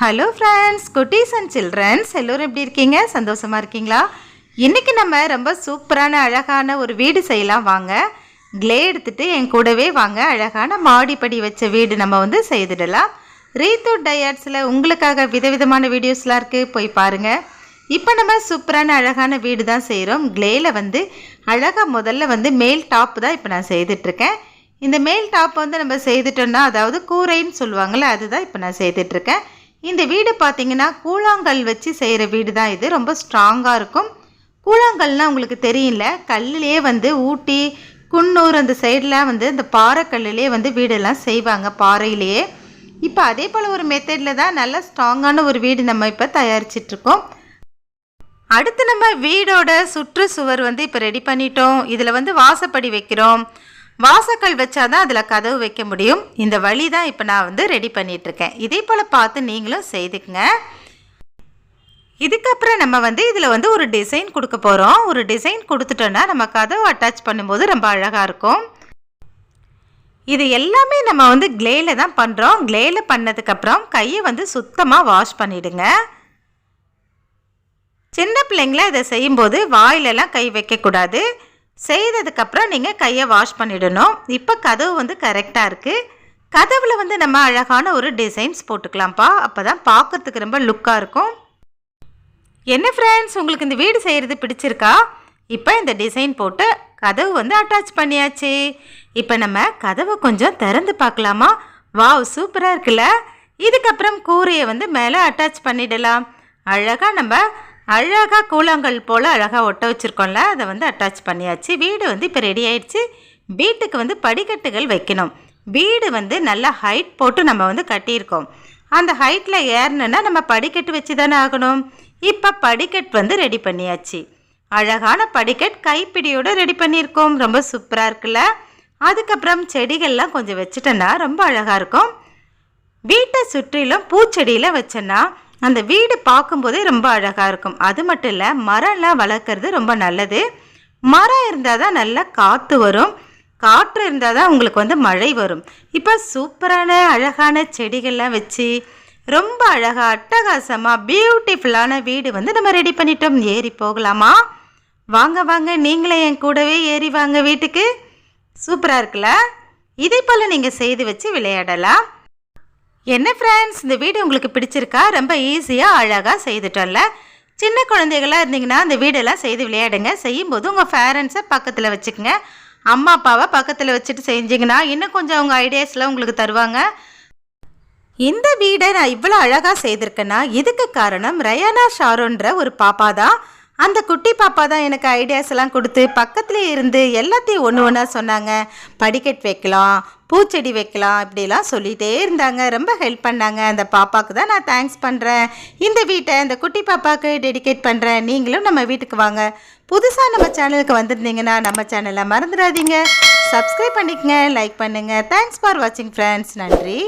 Hello friends, குட்டீஸ் and children's எல்லோரும் எப்படி இருக்கீங்க? சந்தோஷமாக இருக்கீங்களா? இன்றைக்கி நம்ம ரொம்ப சூப்பரான அழகான ஒரு வீடு செய்யலாம். வாங்க, க்ளே எடுத்துகிட்டு என் கூடவே வாங்க. அழகான மாடிப்படி வச்ச வீடு நம்ம செய்துடலாம். ரீத்து டயர்ட்ஸில் உங்களுக்காக விதவிதமான வீடியோஸ்லாம் இருக்குது, போய் பாருங்கள். இப்போ நம்ம சூப்பரான அழகான வீடு தான் செய்கிறோம். க்ளேயில் அழகாக முதல்ல மேல் டாப் தான் இப்போ நான் செய்துட்ருக்கேன். இந்த மேல் டாப் நம்ம செய்துட்டோன்னா, அதாவது கூரைன்னு சொல்லுவாங்கள்ல, அதுதான் இப்போ நான் செய்துட்ருக்கேன். இந்த வீடு பார்த்திங்கன்னா கூழாங்கல் வச்சு செய்கிற வீடு தான். இது ரொம்ப ஸ்ட்ராங்காக இருக்கும். கூழாங்கல்னால் உங்களுக்கு தெரியல, கல்லிலே ஊட்டி குன்னூர் அந்த சைடெலாம் இந்த பாறைக்கல்லிலே வீடெல்லாம் செய்வாங்க, பாறையிலேயே. இப்போ அதே போல் ஒரு மெத்தடில் தான் நல்ல ஸ்ட்ராங்கான ஒரு வீடு நம்ம இப்போ தயாரிச்சிட்ருக்கோம். அடுத்து நம்ம வீடோட சுற்றுச்சுவர் இப்போ ரெடி பண்ணிட்டோம். இதில் வாசப்படி வைக்கிறோம். வாசக்கல் வச்சாதான் அதில் கதவு வைக்க முடியும். இந்த வழி தான் இப்போ நான் ரெடி பண்ணிகிட்ருக்கேன். இதே போல் பார்த்து நீங்களும் செய்துக்குங்க. இதுக்கப்புறம் நம்ம இதில் ஒரு டிசைன் கொடுக்க போகிறோம். ஒரு டிசைன் கொடுத்துட்டோன்னா நம்ம கதவு அட்டாச் பண்ணும்போது ரொம்ப அழகாக இருக்கும். இது எல்லாமே நம்ம க்ளேயில் தான் பண்ணுறோம். க்ளேயில் பண்ணதுக்கப்புறம் கையை சுத்தமாக வாஷ் பண்ணிவிடுங்க. சின்ன பிள்ளைங்கள இதை செய்யும்போது வாயிலெல்லாம் கை வைக்கக்கூடாது. செய்ததுக்கப்புறம் நீங்கள் கையை வாஷ் பண்ணிடணும். இப்போ கதவு கரெக்டாக இருக்குது. கதவில் நம்ம அழகான ஒரு டிசைன்ஸ் போட்டுக்கலாம்ப்பா. அப்போ தான் பார்க்கறதுக்கு ரொம்ப லுக்காக இருக்கும். என்ன ஃப்ரெண்ட்ஸ், உங்களுக்கு இந்த வீடு செய்கிறது பிடிச்சிருக்கா? இப்போ இந்த டிசைன் போட்டு கதவு அட்டாச் பண்ணியாச்சு. இப்போ நம்ம கதவை கொஞ்சம் திறந்து பார்க்கலாமா? வாவ், சூப்பராக இருக்குல்ல. இதுக்கப்புறம் கூரையை மேலே அட்டாச் பண்ணிடலாம். அழகாக கூழாங்கல் போல் அழகாக ஒட்ட வச்சுருக்கோம்ல, அதை அட்டாச் பண்ணியாச்சு. வீடு இப்போ ரெடி ஆயிடுச்சு. வீட்டுக்கு படிக்கட்டுகள் வைக்கணும். வீடு நல்லா ஹைட் போட்டு நம்ம கட்டியிருக்கோம். அந்த ஹைட்டில் ஏறணுன்னா நம்ம படிக்கட்டு வச்சு தானே ஆகணும். இப்போ படிக்கட் ரெடி பண்ணியாச்சு. அழகான படிக்கட் கைப்பிடியோடு ரெடி பண்ணியிருக்கோம். ரொம்ப சூப்பராக இருக்குல்ல. அதுக்கப்புறம் செடிகள்லாம் கொஞ்சம் வச்சுட்டோன்னா ரொம்ப அழகாக இருக்கும். வீட்டை சுற்றிலும் பூச்செடியில் வச்சோன்னா அந்த வீடு பார்க்கும்போதே ரொம்ப அழகாக இருக்கும். அது மட்டும் இல்லை, மரம்லாம் வளர்க்குறது ரொம்ப நல்லது. மரம் இருந்தால் தான் நல்லா காற்று வரும். காற்று இருந்தால் தான் உங்களுக்கு மழை வரும். இப்போ சூப்பரான அழகான செடிகள்லாம் வச்சு ரொம்ப அழகாக அட்டகாசமாக பியூட்டிஃபுல்லான வீடு நம்ம ரெடி பண்ணிட்டோம். ஏறி போகலாமா? வாங்க வாங்க, நீங்களே என் கூடவே ஏறி வாங்க வீட்டுக்கு. சூப்பராக இருக்குல்ல. இதே போல் நீங்கள் செய்து வச்சு விளையாடலாம். என்ன ஃப்ரெண்ட்ஸ், இந்த வீடியோ உங்களுக்கு பிடிச்சிருக்கா? ரொம்ப ஈஸியாக அழகாக செய்துட்டோம்ல. சின்ன குழந்தைகளாக இருந்தீங்கன்னா இந்த வீடெல்லாம் செய்து விளையாடுங்க. செய்யும்போது உங்கள் பேரண்ட்ஸை பக்கத்தில் வச்சுக்கோங்க. அம்மா அப்பாவை பக்கத்தில் வச்சுட்டு செஞ்சிங்கன்னா இன்னும் கொஞ்சம் அவங்க ஐடியாஸ்லாம் உங்களுக்கு தருவாங்க. இந்த வீடை நான் இவ்வளோ அழகாக செய்திருக்கேன்னா இதுக்கு காரணம் ரயானா ஷாரோன்ற ஒரு பாப்பா தான். அந்த குட்டி பாப்பா தான் எனக்கு ஐடியாஸ் எல்லாம் கொடுத்து பக்கத்துலேயே இருந்து எல்லாத்தையும் ஒன்று ஒன்றா சொன்னாங்க. படிக்கட் வைக்கலாம், பூச்செடி வைக்கலாம், இப்படிலாம் சொல்லிகிட்டே இருந்தாங்க. ரொம்ப ஹெல்ப் பண்ணாங்க. அந்த பாப்பாவுக்கு தான் நான் தேங்க்ஸ் பண்ணுறேன். இந்த வீட்டை இந்த குட்டி பாப்பாவுக்கு டெடிகேட் பண்ணுறேன். நீங்களும் நம்ம வீட்டுக்கு வாங்க. புதுசாக நம்ம சேனலுக்கு வந்திருந்தீங்கன்னா நம்ம சேனலை மறந்துடாதீங்க. சப்ஸ்கிரைப் பண்ணிக்கங்க, லைக் பண்ணுங்கள். தேங்க்ஸ் ஃபார் வாட்சிங் ஃப்ரெண்ட்ஸ். நன்றி.